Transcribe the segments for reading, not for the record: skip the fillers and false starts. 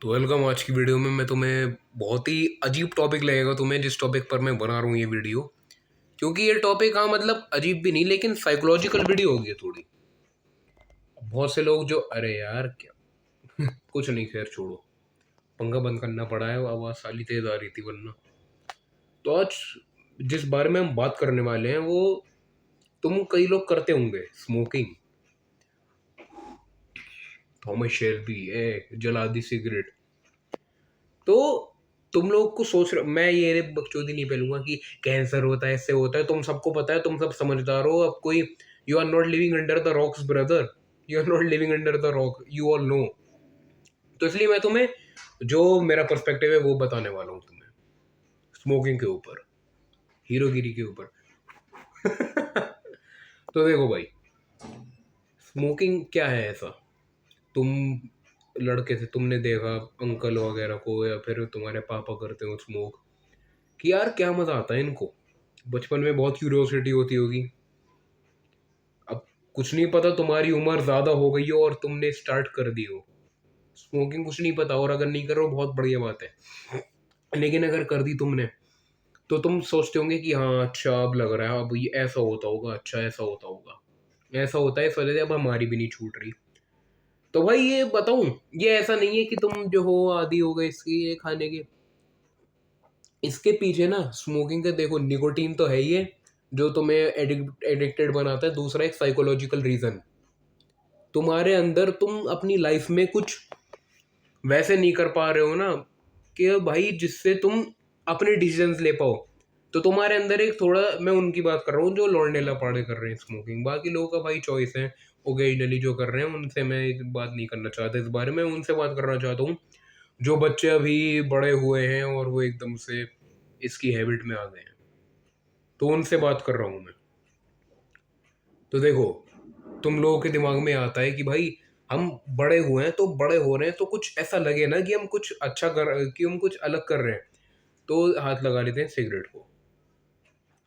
तो वेलकम। आज की वीडियो में मैं तुम्हें बहुत ही अजीब टॉपिक लगेगा तुम्हें जिस टॉपिक पर मैं बना रहा हूँ ये वीडियो। क्योंकि ये टॉपिक हाँ मतलब अजीब भी नहीं लेकिन साइकोलॉजिकल वीडियो होगी ये थोड़ी। बहुत से लोग जो अरे यार क्या कुछ नहीं, खैर छोड़ो। पंखा बंद करना पड़ा है, आवाज़ साली तेज आ रही थी वरना। तो आज जिस बारे में हम बात करने वाले हैं वो तुम कई लोग करते होंगे, स्मोकिंग। थॉमस शेल्बी ए जला दी सिगरेट। तो तुम लोग को सोच रहे, मैं ये बकचोदी नहीं फैलूंगा कि कैंसर होता है, इससे होता है, तुम सबको पता है, तुम सब समझदार हो। अब कोई you are not living under the rocks brother, you are not living under the rock, you all know. तो इसलिए मैं तुम्हें जो मेरा पर्सपेक्टिव है वो बताने वाला हूँ तुम्हें, स्मोकिंग के ऊपर, हीरोगिरी के ऊपर। तो देखो भाई, स्मोकिंग क्या है ऐसा। तुम लड़के थे, तुमने देखा अंकल वगैरह को या फिर तुम्हारे पापा करते हो स्मोक, कि यार क्या मजा आता है इनको। बचपन में बहुत क्यूरियोसिटी होती होगी। अब कुछ नहीं पता, तुम्हारी उम्र ज्यादा हो गई हो और तुमने स्टार्ट कर दी हो स्मोकिंग, कुछ नहीं पता, और अगर नहीं कर रहे हो बहुत बढ़िया बात है। लेकिन अगर कर दी तुमने तो तुम सोचते होंगे कि हाँ अच्छा अब लग रहा है, अब ये ऐसा होता होगा, अच्छा ऐसा होता होगा, ऐसा होता है इस वजह से अब हमारी भी नहीं छूट रही। तो भाई ये बताऊं, ये ऐसा नहीं है कि तुम जो हो आदी हो गए इसकी ये खाने के। इसके पीछे ना स्मोकिंग का देखो, निकोटीन तो है ही है जो तुम्हें एडिक्टेड बनाता है। दूसरा एक साइकोलॉजिकल रीजन, तुम्हारे अंदर तुम अपनी लाइफ में कुछ वैसे नहीं कर पा रहे हो ना कि भाई जिससे तुम अपने डिसीजंस ले पाओ। तो तुम्हारे अंदर एक थोड़ा, मैं उनकी बात कर रहा हूँ जो लौंडे लपाड़े कर रहे हैं स्मोकिंग, बाकी लोगों का भाई चॉइस है। ओकेजनली जो कर रहे हैं उनसे मैं बात नहीं करना चाहता इस बारे में, उनसे बात करना चाहता हूँ जो बच्चे अभी बड़े हुए हैं और वो एकदम से इसकी हैबिट में आ गए हैं। तो उनसे बात कर रहा हूँ मैं। तो देखो, तुम लोगों के दिमाग में आता है कि भाई हम बड़े हुए हैं तो बड़े हो रहे हैं तो कुछ ऐसा लगे ना कि हम कुछ अच्छा कर, कि हम कुछ अलग कर रहे हैं, तो हाथ लगा लेते हैं सिगरेट को।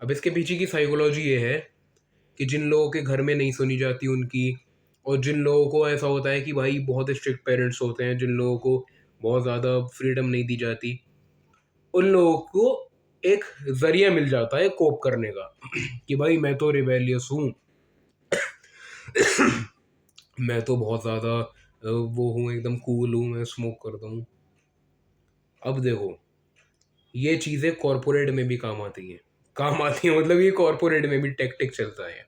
अब इसके पीछे की साइकोलॉजी ये है कि जिन लोगों के घर में नहीं सुनी जाती उनकी, और जिन लोगों को ऐसा होता है कि भाई बहुत स्ट्रिक्ट पेरेंट्स होते हैं, जिन लोगों को बहुत ज़्यादा फ्रीडम नहीं दी जाती, उन लोगों को एक जरिया मिल जाता है कोप करने का कि भाई मैं तो रिबेलियस हूँ, मैं तो बहुत ज़्यादा वो हूँ, एकदम कूल हूँ, मैं स्मोक करता हूँ। अब देखो, ये चीज़ें कॉरपोरेट में भी काम आती हैं, काम आती है मतलब ये कॉरपोरेट में भी टेक्टिक चलता है।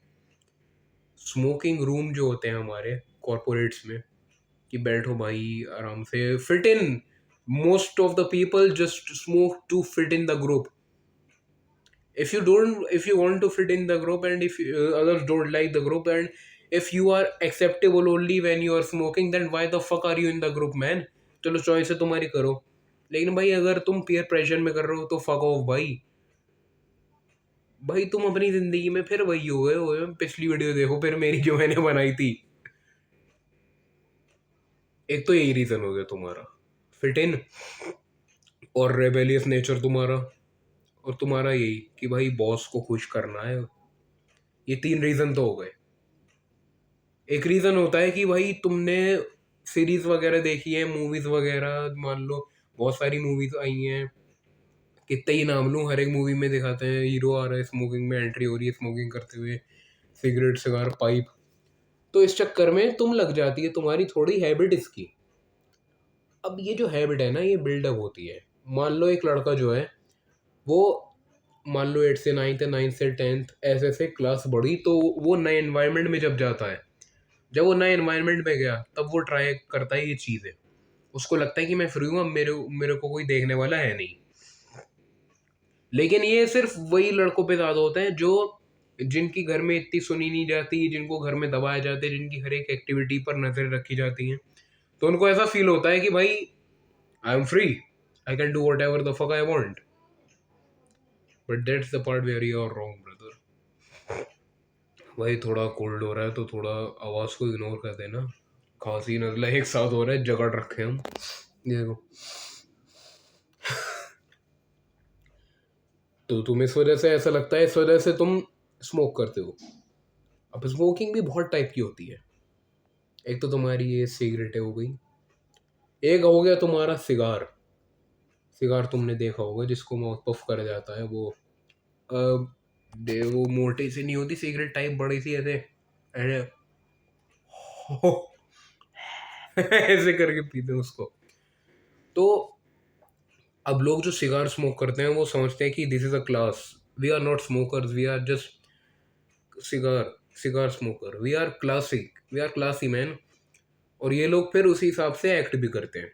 स्मोकिंग रूम जो होते हैं हमारे कॉरपोरेट्स में, कि बैठो भाई आराम से fit in, most of the people just smoke to fit in the group. If you want to fit in the group, and if others don't like the group, and if you are acceptable only when you are smoking, then why the fuck are you in the group man? चलो choice है तुम्हारी, करो। लेकिन भाई अगर तुम peer pressure में कर रहे हो तो फक ऑफ भाई। भाई तुम अपनी जिंदगी में फिर वही हो गए, पिछली वीडियो देखो फिर मेरी जो मैंने बनाई थी। एक तो यही रीजन हो गया तुम्हारा, फिट इन, और रेबेलियस नेचर तुम्हारा, और तुम्हारा यही कि भाई बॉस को खुश करना है। ये तीन रीजन तो हो गए। एक रीज़न होता है कि भाई तुमने सीरीज वगैरह देखी है, मूवीज वगैरह, मान लो बहुत सारी मूवीज आई हैं, कितने ही नाम लूँ, हर एक मूवी में दिखाते हैं हीरो आ रहा है स्मोकिंग में एंट्री हो रही है स्मोकिंग करते हुए, सिगरेट सिगार पाइप। तो इस चक्कर में तुम लग जाती है तुम्हारी थोड़ी हैबिट इसकी। अब ये जो हैबिट है ना ये बिल्डअप होती है। मान लो एक लड़का जो है वो, मान लो 8 से 9th, 9th से 10th ऐसे ऐसे क्लास बढ़ी, तो वो नए एनवायरनमेंट में जब जाता है, जब वो नए एनवायरनमेंट में गया तब वो ट्राई करता है ये चीज़ें। उसको लगता है कि मैं फ्री हूँ, अब मेरे मेरे को कोई देखने वाला है नहीं। लेकिन ये सिर्फ वही लड़कों पे ज़्यादा होता है जो, जिनकी घर में इतनी सुनी नहीं जाती, जिनको घर में दबाया जाता है, जिनकी हर एक एक्टिविटी पर नजर रखी जाती है। तो उनको ऐसा फील होता है कि भाई I am free, I can do whatever the fuck I want. But that's the part where you are wrong brother. भाई थोड़ा कोल्ड हो रहा है तो थोड़ा आवाज़ को इग्नोर कर देना। खांसी नजला एक साथ हो रहा है, जगड़ रखे हम। ये देखो, तो तुम इस वजह से ऐसा लगता है, इस वजह से तुम स्मोक करते हो। अब स्मोकिंग भी बहुत टाइप की होती है। एक तो तुम्हारी ये सिगरेटें हो गई, एक हो गया तुम्हारा सिगार। सिगार तुमने देखा होगा जिसको माउथ पफ करा जाता है, वो वो मोटी सी नहीं होती सिगरेट टाइप, बड़ी सी ऐसे ऐसे ऐसे करके पीते हैं उसको। तो अब लोग जो सिगार स्मोक करते हैं वो समझते हैं कि this is a class. We are not smokers, we are just cigar cigar smoker, we are classic, we are classy man. और ये लोग फिर उसी हिसाब से एक्ट भी करते हैं।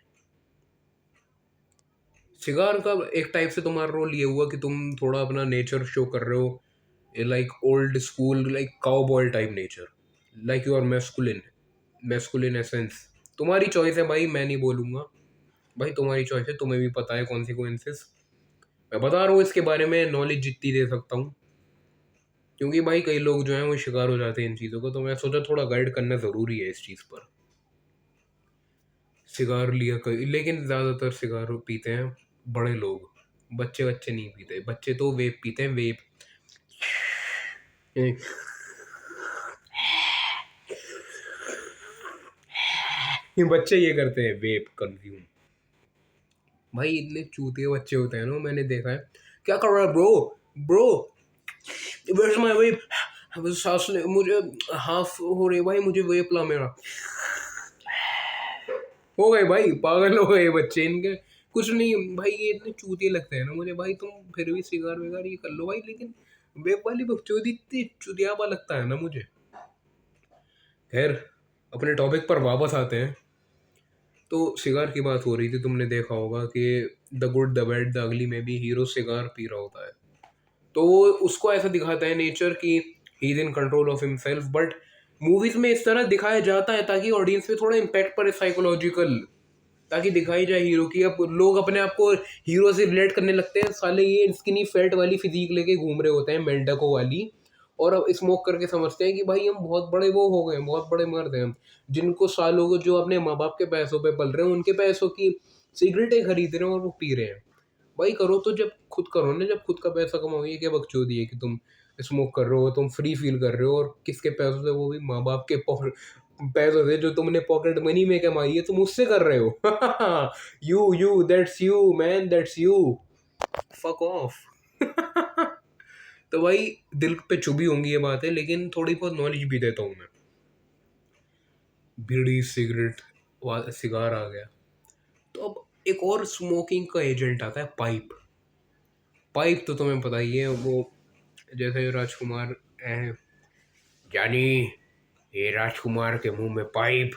सिगार का एक टाइप से तुम्हारा रोल ये हुआ कि तुम थोड़ा अपना नेचर शो कर रहे हो, like old school, like cowboy type nature, like you are masculine, masculine essence. तुम्हारी चॉइस है भाई, मैं नहीं बोलूंगा। भाई तुम्हारी चॉइस है, तुम्हें भी पता है कॉन्सिक्वेंसेस। मैं बता रहा हूँ इसके बारे में नॉलेज जितनी दे सकता हूँ, क्योंकि भाई कई लोग जो हैं वो शिकार हो जाते हैं इन चीज़ों को, तो मैं सोचा थोड़ा गाइड करना ज़रूरी है इस चीज़ पर। सिगार लिया कई, लेकिन ज़्यादातर सिगार पीते हैं बड़े लोग, बच्चे बच्चे नहीं पीते। बच्चे तो वेप पीते हैं, वेप। ये बच्चे ये करते हैं, वेप कंज्यूम। भाई इतने चूतिए बच्चे होते हैं ना, मैंने देखा है। क्या कर रहा है ब्रो, ब्रो वेयर्स माय वेप, सांस ले मुझे, हाफ हो रही है भाई, मुझे वेप ला मेरा। हो गए भाई, पागल हो गए बच्चे इनके। कुछ नहीं भाई, ये इतने चूतिए लगते हैं ना मुझे भाई। तुम फिर भी सिगार विगार ये कर लो भाई, लेकिन वेप वाली बकचोदी इतनी चुतियापा लगता है ना मुझे। खैर, अपने टॉपिक पर वापस आते हैं। तो सिगार की बात हो रही थी, तुमने देखा होगा कि the good the bad the ugly में भी हीरो सिगार पी रहा होता है। तो वो उसको ऐसा दिखाता है नेचर की he is in control of himself, but movies में इस तरह दिखाया जाता है ताकि ऑडियंस पे थोड़ा इम्पैक्ट पड़े साइकोलॉजिकल, ताकि दिखाई जाए हीरो की। अब लोग अपने आप को हीरो से रिलेट करने लगते हैं, साले ये स्किनी फैट वाली फिजिक लेके घूम रहे होते हैं, मेंढकों वाली, और अब स्मोक करके समझते हैं कि भाई हम बहुत बड़े वो हो गए हैं, बहुत बड़े मर्द हैं हम, जिनको सालों को जो अपने माँ बाप के पैसों पे पल रहे हैं, उनके पैसों की सिगरेटें खरीद रहे हैं और वो पी रहे हैं। भाई करो तो जब खुद करो ना, जब खुद का पैसा कमाओ। ये क्या बकचोदी है कि तुम स्मोक कर रहे हो, तुम फ्री फील कर रहे हो, और किसके पैसों से, वो भी माँ बाप के पैसों से जो तुमने पॉकेट मनी में कमाई है, तुम उससे कर रहे हो। You that's you man, that's you, fuck off. तो भाई दिल पे चुभी होंगी ये बातें, लेकिन थोड़ी बहुत नॉलेज भी देता हूँ मैं। बीड़ी सिगरेट सिगार आ गया, तो अब एक और स्मोकिंग का एजेंट आता है, पाइप। पाइप तो तुम्हें पता ही है, वो जैसे राजकुमार हैं, जानी ये राजकुमार के मुंह में पाइप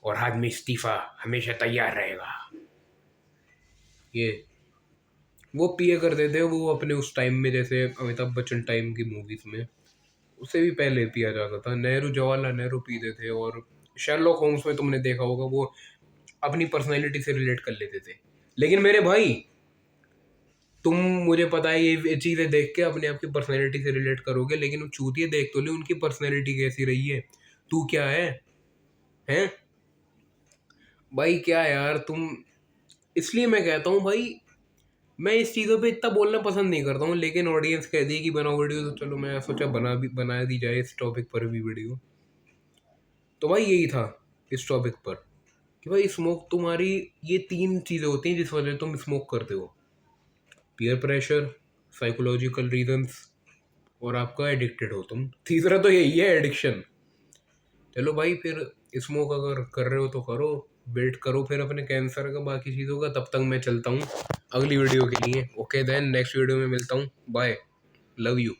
और हाथ में इस्तीफा हमेशा तैयार रहेगा। ये वो पिए करते थे, वो अपने उस टाइम में, जैसे अमिताभ बच्चन टाइम की मूवीज में, उससे भी पहले पिया जाता था। नेहरू, जवाहरलाल नेहरू पीते थे, और शेरलॉक होम्स में तुमने देखा होगा वो अपनी पर्सनैलिटी से रिलेट कर लेते थे। लेकिन मेरे भाई, तुम, मुझे पता है ये चीज़ें देख के अपने आप की पर्सनैलिटी से रिलेट करोगे, लेकिन वो चूतिए देख तो ले उनकी पर्सनैलिटी कैसी रही है। तू क्या है, हैं भाई, क्या यार तुम। इसलिए मैं कहता हूँ भाई, मैं इस चीज़ों पे इतना बोलना पसंद नहीं करता हूँ, लेकिन ऑडियंस कह दी कि बनाओ वीडियो, तो चलो मैं सोचा बना दी जाए इस टॉपिक पर भी वीडियो। तो भाई यही था इस टॉपिक पर, कि भाई स्मोक तुम्हारी, ये तीन चीज़ें होती हैं जिस वजह से तुम स्मोक करते हो। पीयर प्रेशर, साइकोलॉजिकल रीजंस, और आपका एडिक्टेड हो तुम, तीसरा तो यही है, एडिक्शन। चलो भाई फिर, स्मोक अगर कर रहे हो तो करो, वेट करो फिर अपने कैंसर का, बाकी चीज़ों का। तब तक मैं चलता हूँ अगली वीडियो के लिए। ओके देन, नेक्स्ट वीडियो में मिलता हूँ, बाय, लव यू।